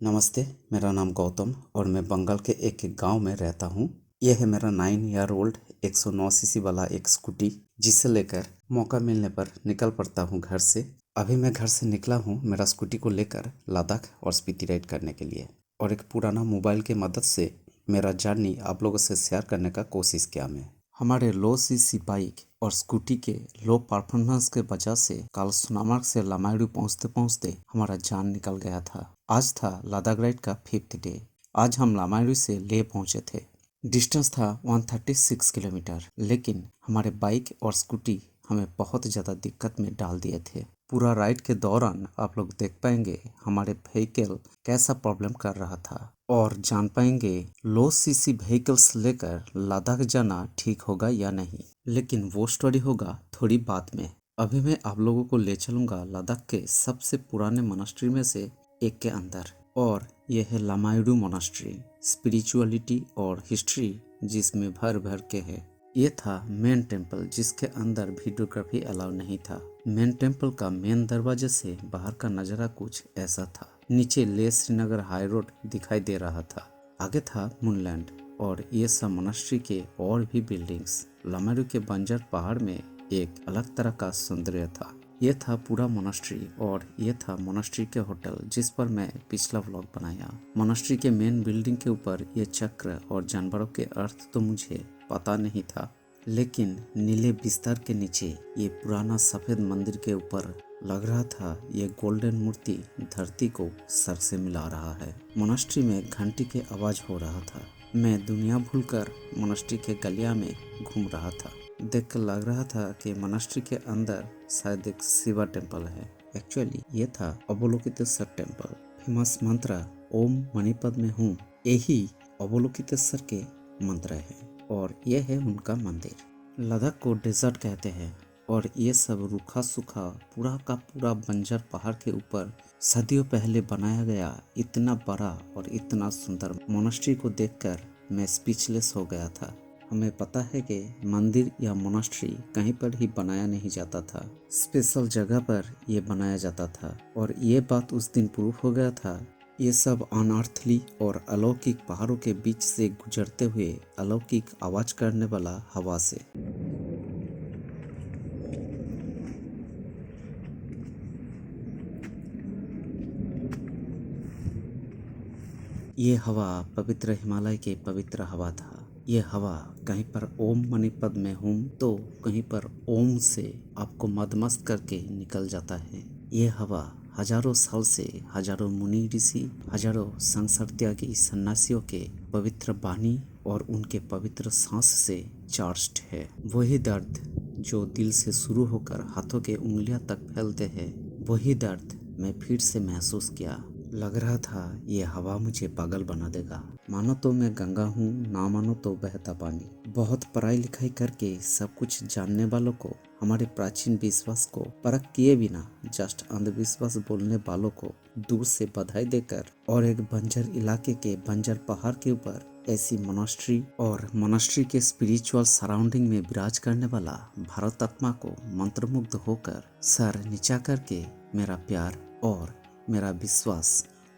नमस्ते, मेरा नाम गौतम और मैं बंगाल के एक गांव में रहता हूं। यह है मेरा 9 ईयर ओल्ड 109 सीसी वाला एक स्कूटी, जिसे लेकर मौका मिलने पर निकल पड़ता हूं घर से। अभी मैं घर से निकला हूं मेरा स्कूटी को लेकर लद्दाख और स्पीति राइड करने के लिए, और एक पुराना मोबाइल की मदद से मेरा जर्नी आप लोगों से शेयर करने का कोशिश किया मैं। हमारे लो सीसी बाइक और स्कूटी के लो परफॉर्मेंस के वजह से कल सोनामार्ग से लामायडू पहुंचते पहुंचते हमारा जान निकल गया था। आज था लद्दाख राइड का 5th डे। आज हम लामायडू से ले पहुंचे थे। डिस्टेंस था 136 किलोमीटर, लेकिन हमारे बाइक और स्कूटी हमें बहुत ज़्यादा दिक्कत में डाल दिए थे। पूरा राइड के दौरान आप लोग देख पाएंगे हमारे व्हीकल कैसा प्रॉब्लम कर रहा था, और जान पाएंगे लो सीसी व्हीकल्स लेकर लद्दाख जाना ठीक होगा या नहीं। लेकिन वो स्टोरी होगा थोड़ी बाद में। अभी मैं आप लोगों को ले चलूंगा लद्दाख के सबसे पुराने मोनास्ट्री में से एक के अंदर, और यह है लामायडू मोनास्ट्री। स्पिरिचुअलिटी और हिस्ट्री जिसमें भर भर के है। ये था मेन टेम्पल, जिसके अंदर वीडियोग्राफी अलाउ नहीं था। मेन टेम्पल का मेन दरवाजे से बाहर का नज़ारा कुछ ऐसा था। नीचे ले श्रीनगर हाई रोड दिखाई दे रहा था। आगे था मूनलैंड, और ये सब मोनास्ट्री के और भी बिल्डिंग्स। लामायडू के बंजर पहाड़ में एक अलग तरह का सौंदर्य था। ये था पूरा मोनास्ट्री, और ये था मोनास्ट्री के होटल जिस पर मैं पिछला व्लॉग बनाया। मोनास्ट्री के मेन बिल्डिंग के ऊपर ये चक्र और जानवरों के अर्थ तो मुझे पता नहीं था, लेकिन नीले बिस्तर के नीचे ये पुराना सफेद मंदिर के ऊपर लग रहा था ये गोल्डन मूर्ति धरती को सर से मिला रहा है। मोनास्ट्री में घंटी के आवाज हो रहा था। मैं दुनिया भूलकर मोनास्ट्री के गलिया में घूम रहा था। देख कर लग रहा था कि मोनास्ट्री के अंदर शायद एक शिवा टेम्पल है। एक्चुअली ये था अवलोकितेश्वर टेम्पल। फेमस मंत्र ओम मणिपद में हूँ, यही अवलोकितेश्वर के मंत्र है, और यह है उनका मंदिर। लद्दाख को डेजर्ट कहते हैं, और ये सब रूखा सूखा पूरा का पूरा बंजर पहाड़ के ऊपर सदियों पहले बनाया गया इतना बड़ा और इतना सुंदर मोनास्ट्री को देखकर मैं स्पीचलेस हो गया था। हमें पता है कि मंदिर या मोनास्ट्री कहीं पर ही बनाया नहीं जाता था, स्पेशल जगह पर यह बनाया जाता था, और ये बात उस दिन प्रूफ हो गया था। ये सब अनअर्थली और अलौकिक पहाड़ों के बीच से गुजरते हुए अलौकिक आवाज करने वाला हवा से। ये हवा पवित्र हिमालय के पवित्र हवा था। ये हवा कहीं पर ओम मणिपद में हूँ तो कहीं पर ओम से आपको मदमस्त करके निकल जाता है। ये हवा हजारों साल से हजारों मुनि ऋषि, हजारों संसार त्यागी सन्यासियों के पवित्र वाणी और उनके पवित्र सांस से चार्ज्ड है। वही दर्द जो दिल से शुरू होकर हाथों के उंगलियां तक फैलते हैं, वही दर्द मैं फिर से महसूस किया। लग रहा था ये हवा मुझे पागल बना देगा। मानो तो मैं गंगा हूँ, ना मानो तो बहता पानी। बहुत पढ़ाई लिखाई करके सब कुछ जानने वालों को, हमारे प्राचीन विश्वास को परख किए बिना जस्ट अंधविश्वास बोलने वालों को दूर से बधाई देकर, और एक बंजर इलाके के बंजर पहाड़ के ऊपर ऐसी मोनास्ट्री और मोनास्ट्री के स्पिरिचुअल सराउंडिंग में विराज करने वाला भारत आत्मा को मंत्रमुग्ध होकर सर नीचा करके मेरा प्यार और मेरा विश्वास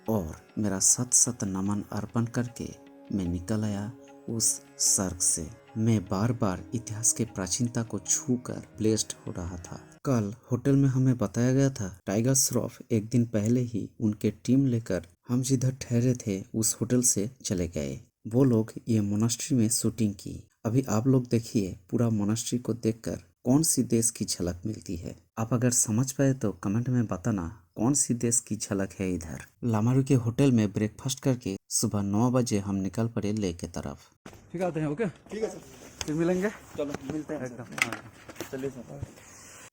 और मेरा सत सत नमन अर्पण करके मैं निकल आया उस स्वर्ग से। मैं बार बार इतिहास के प्राचीनता को छूकर ब्लेस्ड हो रहा था। कल होटल में हमें बताया गया था टाइगर श्रॉफ एक दिन पहले ही उनके टीम लेकर हम जिधर ठहरे थे उस होटल से चले गए। वो लोग ये मोनास्ट्री में शूटिंग की। अभी आप लोग देखिए पूरा मोनास्ट्री को देखकर कौन सी देश की झलक मिलती है। आप अगर समझ पाए तो कमेंट में बताना कौन सी देश की झलक है इधर। लामारू के होटल में ब्रेकफास्ट करके सुबह 9 बजे हम निकल पड़े ले के तरफ। ठीक आते हैं। ओके, ठीक है सर, फिर मिलेंगे। चलो मिलते हैं एकदम। चलिए सर।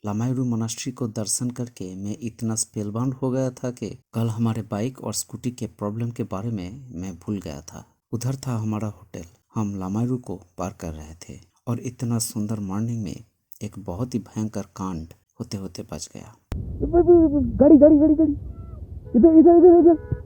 लामायडू मोनास्ट्री को दर्शन करके मैं इतना स्पेलबाउंड हो गया था कि कल हमारे बाइक और स्कूटी के प्रॉब्लम के बारे में मैं भूल गया था। उधर था हमारा होटल। हम लामायडू को पार कर रहे थे, और इतना सुंदर मॉर्निंग में एक बहुत ही भयंकर कांड होते होते बच गया। गाड़ी गाड़ी गाड़ी गाड़ी, इधर इधर इधर इधर।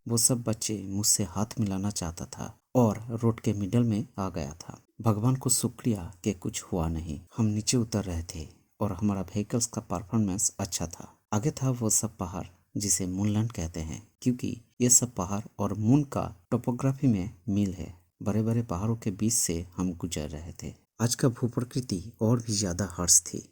वो सब बच्चे मुझसे हाथ मिलाना चाहता था और रोड के मिडल में आ गया था। भगवान को शुक्रिया कि कुछ हुआ नहीं। हम नीचे उतर रहे थे और हमारा व्हीकल्स का परफॉर्मेंस अच्छा था। आगे था वो सब पहाड़ जिसे मूनलैंड कहते हैं, क्योंकि ये सब पहाड़ और मून का टोपोग्राफी में मील है। बड़े बड़े पहाड़ों के बीच से हम गुजर रहे थे। आज का भूप्रकृति और भी ज्यादा हर्ष थी।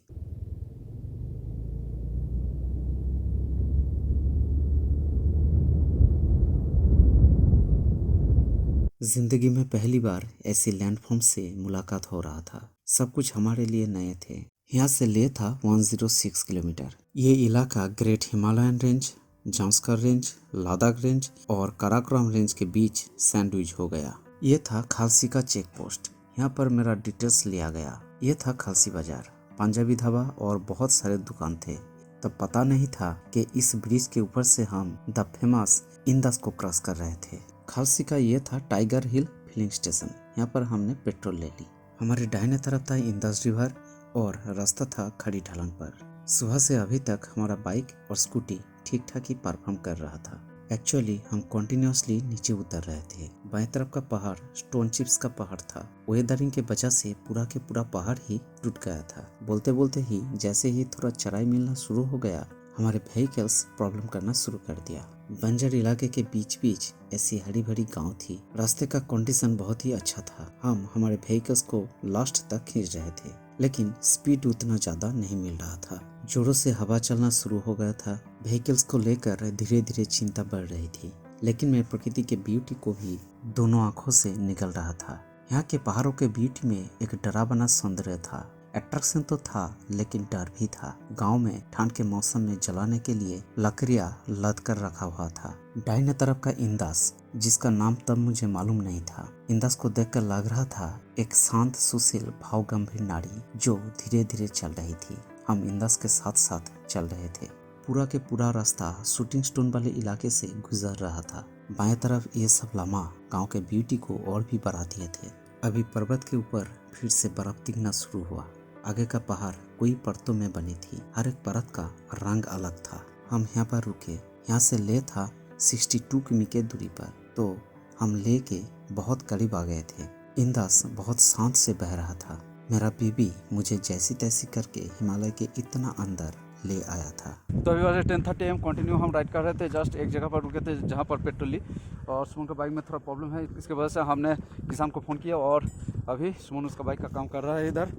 जिंदगी में पहली बार ऐसी लैंडफॉर्म से मुलाकात हो रहा था। सब कुछ हमारे लिए नए थे। यहाँ से ले था 106 किलोमीटर। ये इलाका great Himalayan range, Zanskar range, Ladakh range और काराकोरम रेंज के बीच सैंडविच हो गया। ये था खालसी का चेक पोस्ट। यहाँ पर मेरा डिटेल्स लिया गया। ये था खालसी बाजार, पंजाबी ढाबा और बहुत सारे दुकान थे। तब पता नहीं था कि इस ब्रिज के ऊपर से हम द फेमस इंदस को क्रॉस कर रहे थे। खालसी का ये था टाइगर हिल फिलिंग स्टेशन। यहाँ पर हमने पेट्रोल ले ली। हमारे दाहिने तरफ था इंदस रिवर और रास्ता था खड़ी ढलान पर। सुबह से अभी तक हमारा बाइक और स्कूटी ठीक ठाक ही परफॉर्म कर रहा था। एक्चुअली हम कंटिन्यूअसली नीचे उतर रहे थे। बाएं तरफ का पहाड़ स्टोन चिप्स का पहाड़ था। वेदरिंग के वजह से पूरा के पूरा पहाड़ ही टूट गया था। बोलते बोलते ही जैसे ही थोड़ा चढ़ाई मिलना शुरू हो गया, हमारे व्हीकल्स प्रॉब्लम करना शुरू कर दिया। बंजर इलाके के बीच बीच ऐसी हरी भरी गांव थी। रास्ते का कंडीशन बहुत ही अच्छा था। हम हमारे व्हीकल्स को लास्ट तक खींच रहे थे, लेकिन स्पीड उतना ज्यादा नहीं मिल रहा था। जोरों से हवा चलना शुरू हो गया था। व्हीकल्स को लेकर धीरे धीरे चिंता बढ़ रही थी, लेकिन मैं प्रकृति के ब्यूटी को भी दोनों आंखों से निकल रहा था। यहाँ के पहाड़ों के ब्यूटी में एक डरावना सौंदर्य था। अट्रैक्शन तो था, लेकिन डर भी था। गांव में ठंड के मौसम में जलाने के लिए लकड़ियां लद कर रखा हुआ था। दाहिने तरफ का इंदस, जिसका नाम तब मुझे मालूम नहीं था। इंदस को देखकर लग रहा था एक शांत, सुशील, भाव गंभीर नारी जो धीरे धीरे चल रही थी। हम इंदस के साथ साथ चल रहे थे। पूरा के पूरा रास्ता शूटिंग स्टोन वाले इलाके से गुजर रहा था। बाएं तरफ ये सब लम्हा गाँव के ब्यूटी को और भी बढ़ा दिए थे। अभी पर्वत के ऊपर फिर से बर्फ दिखना शुरू हुआ। आगे का पहाड़ कई परतों में बनी थी। हर एक परत का रंग अलग था। हम यहाँ पर रुके। यहाँ से ले था 62 किमी के दूरी पर, तो हम ले के बहुत करीब आ गए थे। इंदस बहुत शांत से बह रहा था। मेरा बीबी मुझे जैसी तैसी करके हिमालय के इतना अंदर ले आया था। तो अभी वाले 10:30 AM कंटिन्यू हम राइड कर रहे थे। जस्ट एक जगह पर रुके थे जहाँ पर पेट्रोल ली, और सुमन का बाइक में थोड़ा प्रॉब्लम है। इसके वजह से हमने किसान को फ़ोन किया, और अभी सुमन उसका बाइक का काम कर रहा है इधर,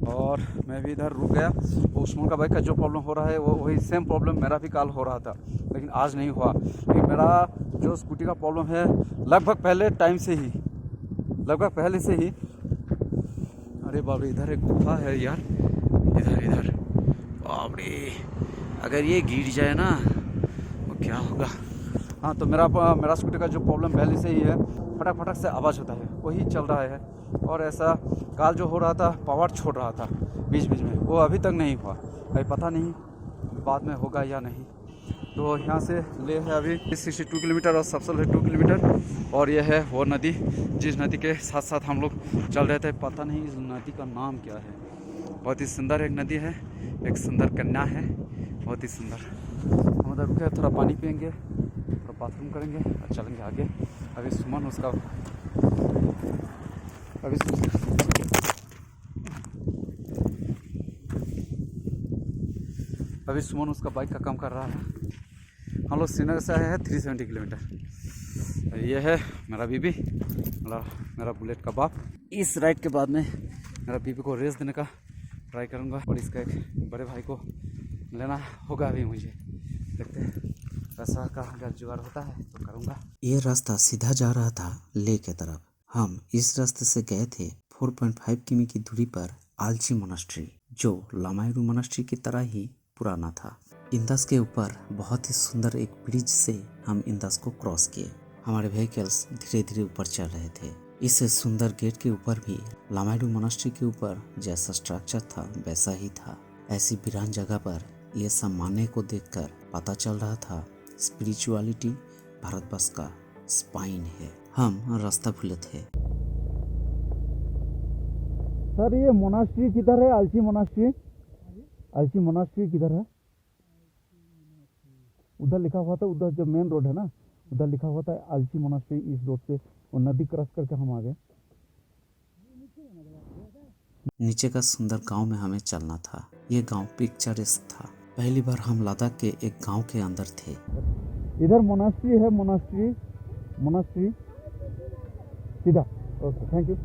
और मैं भी इधर रुक गया। वो सुमन का बाइक का जो प्रॉब्लम हो रहा है वो वही सेम प्रॉब्लम मेरा भी कल हो रहा था, लेकिन आज नहीं हुआ। लेकिन मेरा जो स्कूटी का प्रॉब्लम है लगभग पहले से ही अरे बाप रे, इधर एक गुफा है यार, इधर बाप रे, अगर ये गिर जाए ना तो क्या होगा। हाँ, तो मेरा स्कूटर का जो प्रॉब्लम पहले से ही है, फटक से आवाज़ होता है, वही चल रहा है। और ऐसा काल जो हो रहा था, पावर छोड़ रहा था बीच बीच में, वो अभी तक नहीं हुआ। अभी पता नहीं बाद में होगा या नहीं। तो यहाँ से ले है अभी 62 किलोमीटर और सबसल है 2 किलोमीटर, और यह है वो नदी जिस नदी के साथ साथ हम लोग चल रहे थे। पता नहीं इस नदी का नाम क्या है। बहुत ही सुंदर एक नदी है, एक सुंदर कन्या है, बहुत ही सुंदर। हम उधर रुके, थोड़ा पानी पियेंगे, थोड़ा बाथरूम करेंगे और चलेंगे आगे। अभी सुमन उसका बाइक का काम कर रहा है। हम लोग श्रीनगर से आए हैं 370 किलोमीटर। ये है मेरा बीबी, मेरा बुलेट का बाप। इस राइड के बाद में मेरा बीबी को रेस देने का ट्राई करूँगा, और इसका एक बड़े भाई को लेना होगा अभी मुझे। देखते हैं पैसा का अगर जुगाड़ होता है तो करूँगा। ये रास्ता सीधा जा रहा था ले के तरफ। हम इस रास्ते से गए थे 4.5 किमी की दूरी पर आलची मोनास्ट्री, जो लामायरू मोनास्ट्री की तरह ही पुराना था। इंदस के ऊपर बहुत ही सुंदर एक ब्रिज से हम इंदस को क्रॉस किए। हमारे व्हीकल्स धीरे धीरे ऊपर चल रहे थे। इस सुंदर गेट के ऊपर भी लामायरू मोनास्ट्री के ऊपर जैसा स्ट्रक्चर था वैसा ही था। ऐसी वीरान जगह पर यह सब मानने को देखकर पता चल रहा था स्पिरिचुअलिटी भारतवर्ष का स्पाइन है। हम रास्ता भूले थे। सर, ये मोनास्ट्री किधर है? आलची मोनास्ट्री किधर है? उधर लिखा हुआ था, उधर जो मेन रोड है ना, उधर लिखा हुआ था आलची मोनास्ट्री। इस रोड से वो नदी क्रॉस करके हम आ गए। नीचे का सुंदर गांव में हमें चलना था। ये गांव पिक्चरेस्क था। पहली बार हम लद्दाख के एक गांव के अंदर थे। इधर मोनास्ट्री है, मोनास्ट्री सीधा। Okay, thank you.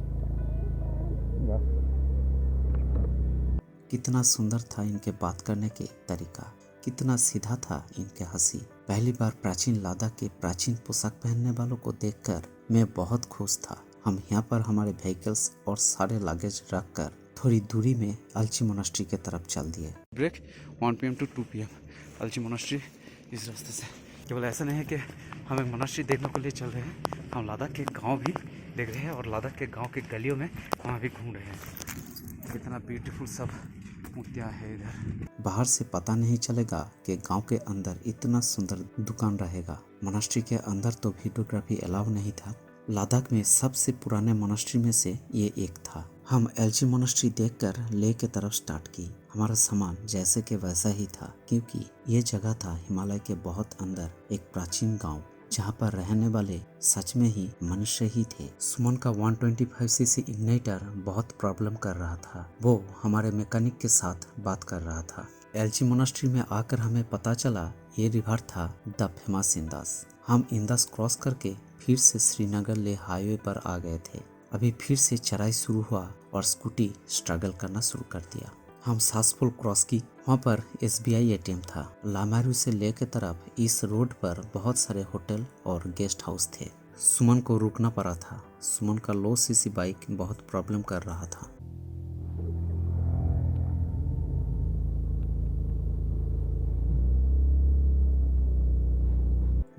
कितना सुंदर था इनके बात करने के तरीका, कितना सीधा था इनके हंसी। पहली बार प्राचीन लद्दाख के प्राचीन पोशाक पहनने वालों को देखकर मैं बहुत खुश था। हम यहाँ पर हमारे व्हीकल्स और सारे लगेज रखकर थोड़ी दूरी में अलची मोनास्ट्री के तरफ चल दिए। Break 1 PM to 2 PM Alchi monastery इस रास्ते से। केवल ऐसा नहीं है कि हम एक मोनास्ट्री देखने के लिए चल रहे हैं, हम लद्दाख के गांव भी देख रहे हैं और लद्दाख के गांव के गलियों में वहाँ भी घूम रहे हैं। कितना ब्यूटीफुल सब मूर्तियाँ है इधर। बाहर से पता नहीं चलेगा कि गांव के अंदर इतना सुंदर दुकान रहेगा। मोनास्ट्री के अंदर तो वीडियोग्राफी अलाउ नहीं था। लद्दाख में सबसे पुराने मोनास्ट्री में से ये एक था। हम एलची मोनास्ट्री देखकर ले के तरफ स्टार्ट की। हमारा सामान जैसे कि वैसा ही था, क्योंकि ये जगह था हिमालय के बहुत अंदर एक प्राचीन गांव, जहाँ पर रहने वाले सच में ही मनुष्य ही थे। सुमन का 125cc इग्नाइटर बहुत प्रॉब्लम कर रहा था। वो हमारे मैकेनिक के साथ बात कर रहा था। एलची मोनास्ट्री में आकर हमें पता चला ये रिवर था द फेमस इंदास। हम इंदास क्रॉस करके फिर से श्रीनगर ले हाईवे पर आ गए थे। अभी फिर से चढ़ाई शुरू हुआ और स्कूटी स्ट्रगल करना शुरू कर दिया। हम सासपुल क्रॉस की, वहाँ पर SBI ATM था। लामारू से ले के तरफ इस रोड पर बहुत सारे होटल और गेस्ट हाउस थे। सुमन को रुकना पड़ा था। सुमन का लो सीसी बाइक बहुत प्रॉब्लम कर रहा था।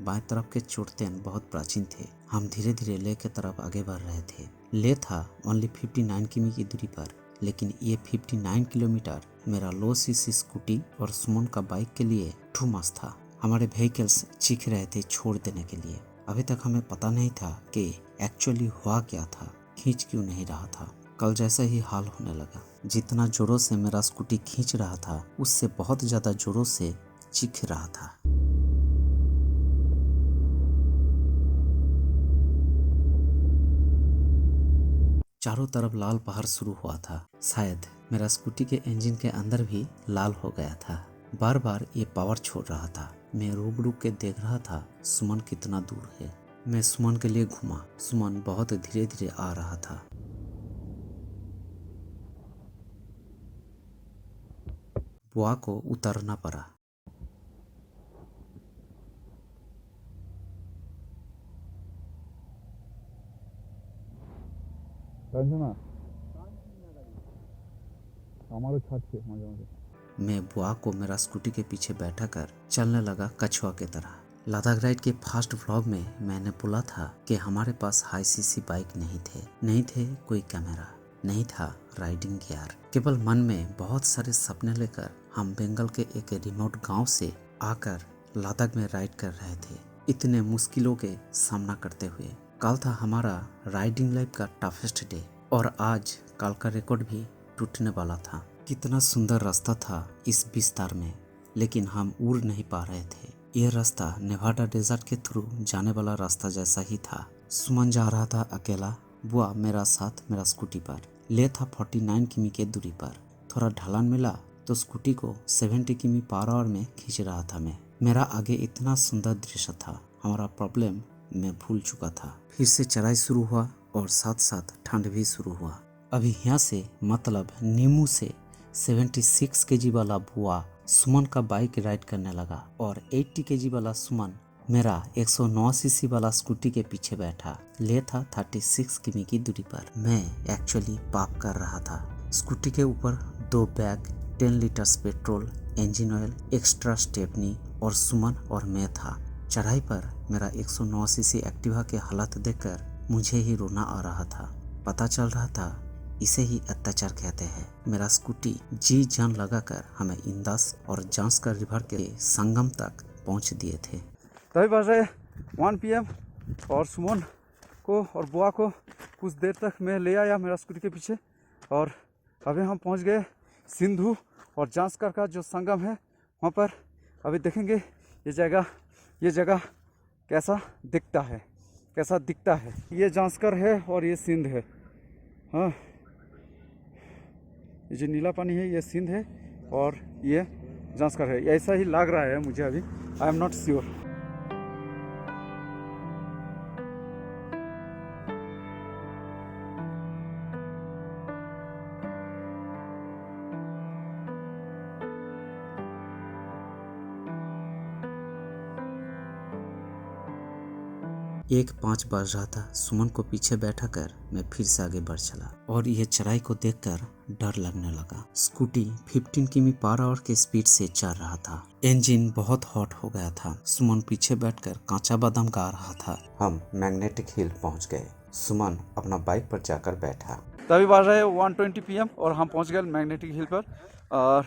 बाएं तरफ के चोटतेन बहुत प्राचीन थे। हम धीरे धीरे ले के तरफ आगे बढ़ रहे थे। ले था ओनली 59 किमी की दूरी पर, लेकिन ये 59 किलोमीटर मेरा लो सीसी स्कूटी और सुमन का बाइक के लिए टू मच था। हमारे व्हीकल्स चीख रहे थे छोड़ देने के लिए। अभी तक हमें पता नहीं था कि एक्चुअली हुआ क्या था, खींच क्यों नहीं रहा था। कल जैसा ही हाल होने लगा। जितना जोरों से मेरा स्कूटी खींच रहा था, उससे बहुत ज्यादा जोरों से चीख रहा था। चारों तरफ लाल पहाड़ शुरू हुआ था। शायद मेरा स्कूटी के इंजन के अंदर भी लाल हो गया था। बार बार ये पावर छोड़ रहा था। मैं रुक रुक के देख रहा था सुमन कितना दूर है। मैं सुमन के लिए घूमा। सुमन बहुत धीरे धीरे आ रहा था। बुआ को उतरना पड़ा। मैं बुआ को मेरा स्कूटी के पीछे बैठा कर चलने लगा कछुआ की तरह। लद्दाख राइड के फर्स्ट व्लॉग में मैंने बोला था कि हमारे पास हाई सीसी बाइक नहीं थे कोई कैमरा, नहीं था राइडिंग गियर। केवल मन में बहुत सारे सपने लेकर हम बंगाल के एक रिमोट गांव से आकर लद्दाख में राइड कर रहे थे, इतने मुश्किलों के सामना करते हुए। कल था हमारा राइडिंग लाइफ का टफेस्ट डे और आज कल का रिकॉर्ड भी टूटने वाला था। कितना सुंदर रास्ता था इस विस्तार में, लेकिन हम उड़ नहीं पा रहे थे। यह रास्ता नेवाडा डेजर्ट के थ्रू जाने वाला रास्ता जैसा ही था। सुमन जा रहा था अकेला, बुआ मेरा साथ मेरा स्कूटी पर। ले था 49 किमी के दूरी पर। थोड़ा ढलान मिला तो स्कूटी को 70 किमी पर आवर में खींच रहा था मैं। मेरा आगे इतना सुंदर दृश्य था, हमारा प्रॉब्लम मैं भूल चुका था। फिर से चढ़ाई शुरू हुआ और साथ साथ ठंड भी शुरू हुआ। अभी यहाँ से मतलब नीमू से 76 kg वाला बुआ सुमन का बाइक राइड करने लगा और 80 kg वाला सुमन मेरा 109 सीसी वाला स्कूटी के पीछे बैठा। ले था 36 किमी की दूरी पर। मैं एक्चुअली पाप कर रहा था। स्कूटी के ऊपर 2 bag, 10 litres petrol, engine oil, extra stepney और सुमन और मैं था। चढ़ाई पर मेरा 109 सीसी एक्टिवा के हालत देखकर मुझे ही रोना आ रहा था। पता चल रहा था इसे ही अत्याचार कहते हैं। मेरा स्कूटी जी जान लगाकर हमें इंदास और जांस्कर रिवर के संगम तक पहुंच दिए थे। तभी बज रहे 1 PM और सुमन को और बुआ को कुछ देर तक मैं ले आया मेरा स्कूटी के पीछे और अभी हम पहुंच गए सिंधु और जांस्कर का जो संगम है वहाँ पर। अभी देखेंगे ये जगह कैसा दिखता है। ये जांस्कर है और ये सिंध है। हाँ, ये जो नीला पानी है ये सिंध है, और ये जांच कर रहे हैं, ऐसा ही लग रहा है मुझे अभी, आई एम नॉट श्योर। एक 5 बज रहा था। सुमन को पीछे बैठा कर मैं फिर से आगे बढ़ चला और यह चढ़ाई को देखकर डर लगने लगा। स्कूटी 15 किमी पर आवर के स्पीड से चल रहा था। इंजन बहुत हॉट हो गया था। सुमन पीछे बैठकर कांचा बादाम गा रहा था। हम मैग्नेटिक हिल पहुंच गए। सुमन अपना बाइक पर जाकर बैठा। तभी बज रहे 1:20 PM और हम पहुंच गए मैग्नेटिक हिल पर। और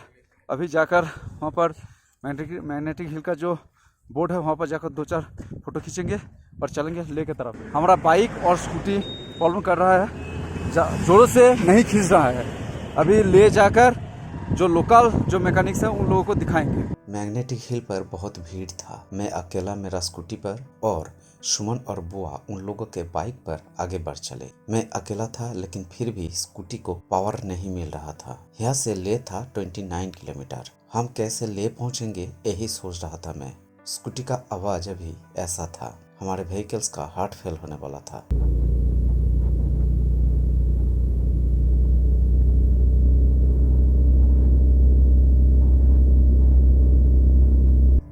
अभी जाकर वहाँ पर मैग्नेटिक हिल का जो बोर्ड है वहाँ पर जाकर 2-4 फोटो खींचेंगे और चलेंगे ले के तरफ। हमारा बाइक और स्कूटी प्रॉब्लम कर रहा है, जोरों से नहीं खींच रहा है। अभी ले जाकर जो लोकल जो मैकेनिक्स हैं उन लोगों को दिखाएंगे। मैग्नेटिक हिल पर बहुत भीड़ था। मैं अकेला मेरा स्कूटी पर और सुमन और बुआ उन लोगों के बाइक पर आगे बढ़ चले। मैं अकेला था लेकिन फिर भी स्कूटी को पावर नहीं मिल रहा था। यहाँ से ले था 29 किलोमीटर। हम कैसे ले पहुँचेंगे यही सोच रहा था मैं। स्कूटी का आवाज अभी ऐसा था, हमारे व्हीकल्स का हार्ट फेल होने वाला था।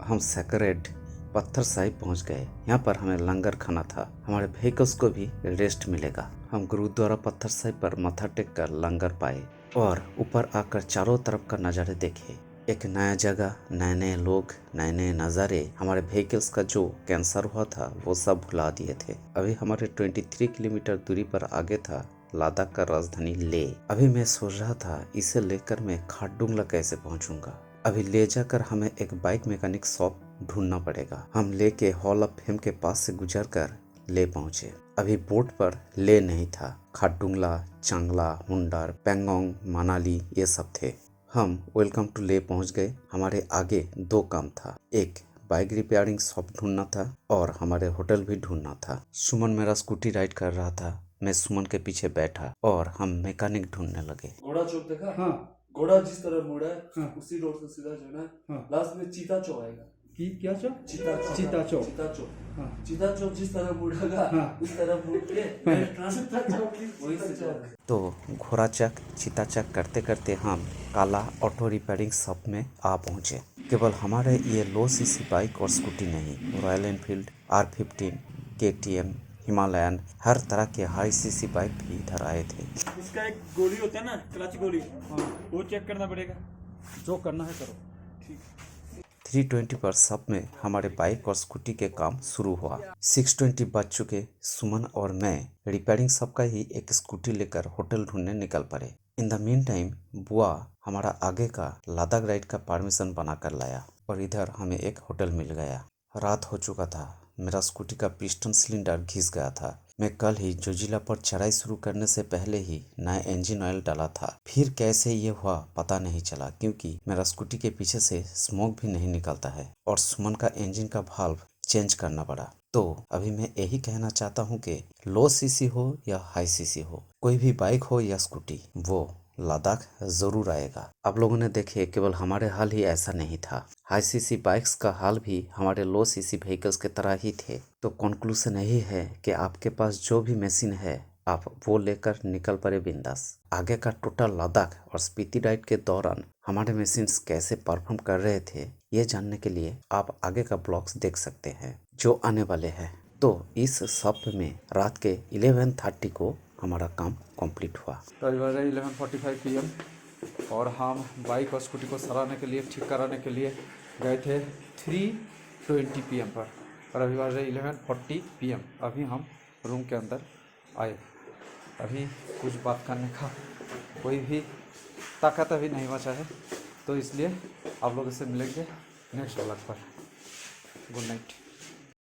हम सेक्रेड पत्थर साहिब पहुंच गए। यहाँ पर हमें लंगर खाना था। हमारे व्हीकल्स को भी रेस्ट मिलेगा। हम गुरुद्वारा पत्थर साहिब पर माथा टेक कर लंगर पाए और ऊपर आकर चारों तरफ का नज़ारे देखे। एक नया जगह, नए नए लोग, नए नए नज़ारे। हमारे व्हीकल्स का जो कैंसर हुआ था वो सब भुला दिए थे। अभी हमारे 23 किलोमीटर दूरी पर आगे था लद्दाख का राजधानी ले। अभी मैं सोच रहा था इसे लेकर मैं खारदुंगला कैसे पहुंचूंगा। अभी ले जाकर हमें एक बाइक मैकेनिक शॉप ढूंढना पड़ेगा। हम ले के हॉल ऑफ फेम के पास से गुजर कर ले पहुंचे। अभी बोट पर ले नहीं था। खारदुंगला, चांगला, हुंडार, पेंगोंग, मनाली ये सब थे। हम वेलकम टू ले पहुंच गए। हमारे आगे 2 काम था, एक बाइक रिपेयरिंग शॉप ढूंढना था और हमारे होटल भी ढूंढना था। सुमन मेरा स्कूटी राइड कर रहा था। मैं सुमन के पीछे बैठा और हम मैकेनिक ढूंढने लगे। घोड़ा चौक देखा? हाँ। घोड़ा जिस तरफ मुड़ा है हाँ। उसी रोड से सीधा जाना है। हाँ। लास्ट में चीता चौक आएगा। क्या चौक? चीता चौक। चीता चौक। चीता चौक। हाँ। चीता चौक जिस तरफ मुड़ेगा उस तरफ मुड़ के चीता चौक वही से जाना। तो घोड़ा चक, चीता चक करते करते हम काला ऑटो रिपेयरिंग शॉप में आ पहुंचे। केवल हमारे ये लो सीसी बाइक और स्कूटी नहीं, Royal Enfield, R15, KTM, Himalayan, हर तरह के हाई सीसी बाइक भी इधर आए थे। इसका एक गोली होता है ना, क्लच गोली, वो चेक करना पड़ेगा। जो करना है करो। 320 पर शॉप में हमारे बाइक और स्कूटी के काम शुरू हुआ। 6:20 बज चुके। सुमन और मैं रिपेयरिंग शॉप का ही एक स्कूटी लेकर होटल ढूंढने निकल पड़े। इन द मीन टाइम बुआ हमारा आगे का लद्दाख राइड का परमिशन बना कर लाया और इधर हमें एक होटल मिल गया। रात हो चुका था। मेरा स्कूटी का पिस्टन सिलेंडर घिस गया था। मैं कल ही जोजिला पर चढ़ाई शुरू करने से पहले ही नया इंजन ऑयल डाला था। फिर कैसे ये हुआ पता नहीं चला, क्योंकि मेरा स्कूटी के पीछे से स्मोक भी नहीं निकलता है और सुमन का इंजन का वाल्व चेंज करना पड़ा। तो अभी मैं यही कहना चाहता हूँ कि लो सीसी हो या हाई सीसी हो, कोई भी बाइक हो या स्कूटी, वो लद्दाख जरूर आएगा। आप लोगों ने देखे केवल हमारे हाल ही ऐसा नहीं था। हाई सीसी बाइक्स का हाल भी हमारे लो सीसी व्हीकल्स के तरह ही थे। तो कंक्लूजन यही है कि आपके पास जो भी मशीन है आप वो लेकर निकल पड़े बिंदास। आगे का टोटल लद्दाख और स्पीति राइड के दौरान हमारे मशीन्स कैसे परफॉर्म कर रहे थे ये जानने के लिए आप आगे का ब्लॉग्स देख सकते हैं जो आने वाले हैं। तो इस शॉप में रात के 11:30 को हमारा काम कंप्लीट हुआ। तो अभी बज रहा है 11:45 PM और हम बाइक और स्कूटी को सराहने के लिए, ठीक कराने के लिए गए थे 3:20 PM पर और अभी बज रहे 11:40 PM। अभी हम रूम के अंदर आए। अभी कुछ बात करने का कोई भी ताकत अभी नहीं बचा है, तो इसलिए आप लोगों से मिलेंगे नेक्स्ट व्लॉग पर। Good night.